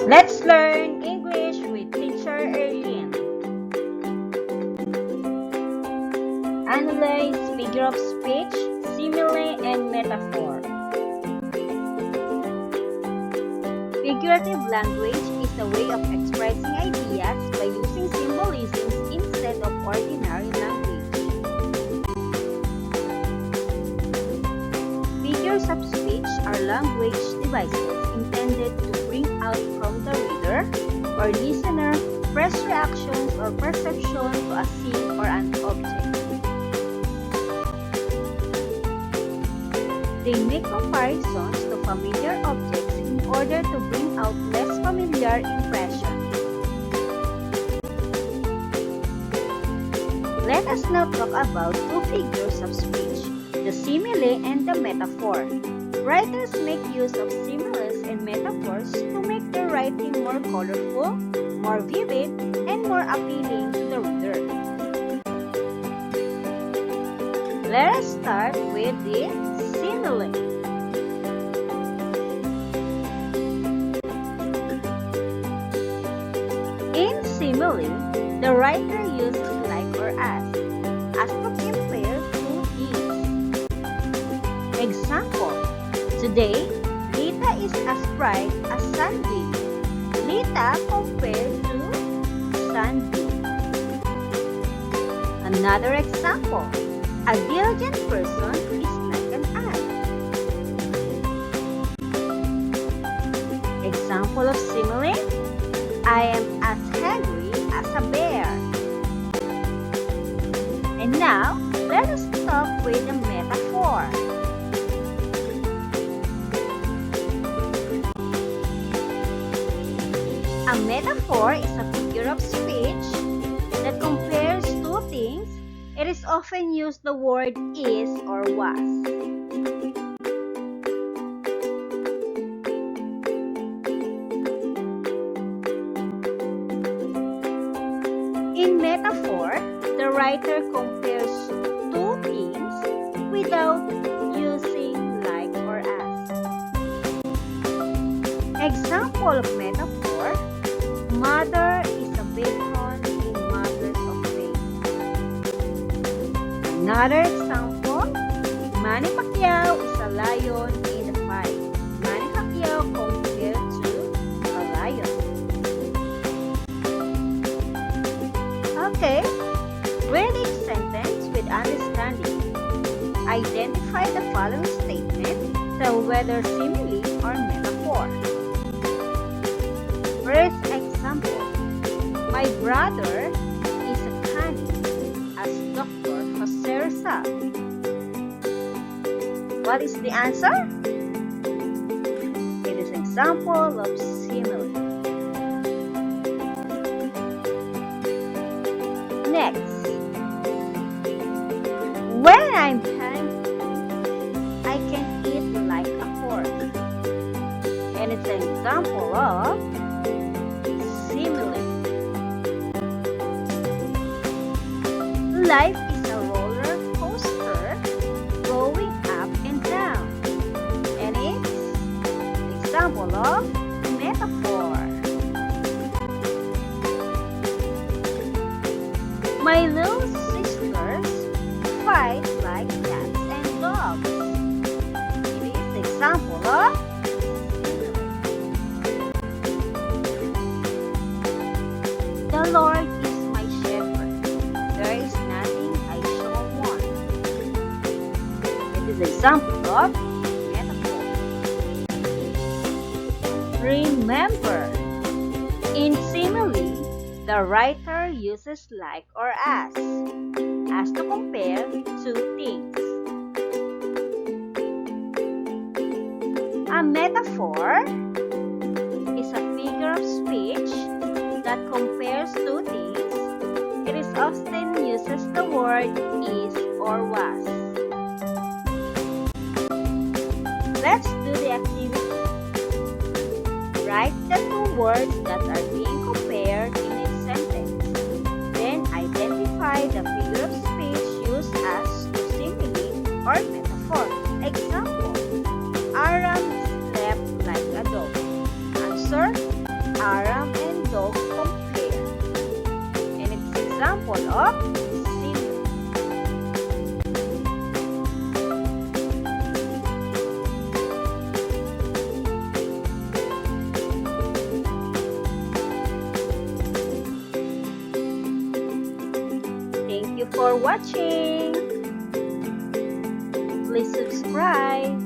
Let's learn English with Teacher Erlyn. Analyze figure of speech, simile, and metaphor. Figurative language is a way of expressing ideas by using symbolisms instead of ordinary language. Figures of speech are language devices intended to bring out from the reader or listener fresh reactions or perception to a scene or an object. They make comparisons to familiar objects in order to bring out less familiar impressions. Let us now talk about two figures of speech, the simile and the metaphor. Writers make use of similes and metaphors to make their writing more colorful, more vivid, and more appealing to the reader. Let us start with the simile. In simile, the writer uses like or as to compare two things. Example, today, Lita is as bright as sunbeam. Lita compared to sunbeam. Another example, a diligent person is like an ant. Example of simile, I am as hungry as a bear. And now, let us talk with a metaphor. A metaphor is a figure of speech that compares two things. It is often used the word is or was. In metaphor, the writer compares two things without using like or as. Example of metaphor, mother is a beacon in matters of faith. Another example, Manny Pacquiao is a lion in the fight. Manny Pacquiao compared to a lion. Okay, read each sentence with understanding. Identify the following statement, tell whether simile or metaphor. First example, my brother is a cunning as Dr. Jose Rizal. What is the answer? It is an example of simile. Next, when I'm hungry, I can eat like a horse. And it's an example of simile. Life is a roller coaster going up and down. And it's an example of metaphor. My little sisters fight like cats and dogs. It is an example of simile. The Lord is my shepherd. There is nothing I shall want. It is an example of metaphor. Remember, in simile, the writer uses like or as to compare two things. A metaphor is a figure of speech that compares two things. It is often uses the word is or was. Let's do the activity. Write the two words that are being compared in a sentence. Then identify the figure of speech used as to simile or metaphor. Example, Aram slept like a dog. Answer, example of simile. Thank you for watching. Please subscribe.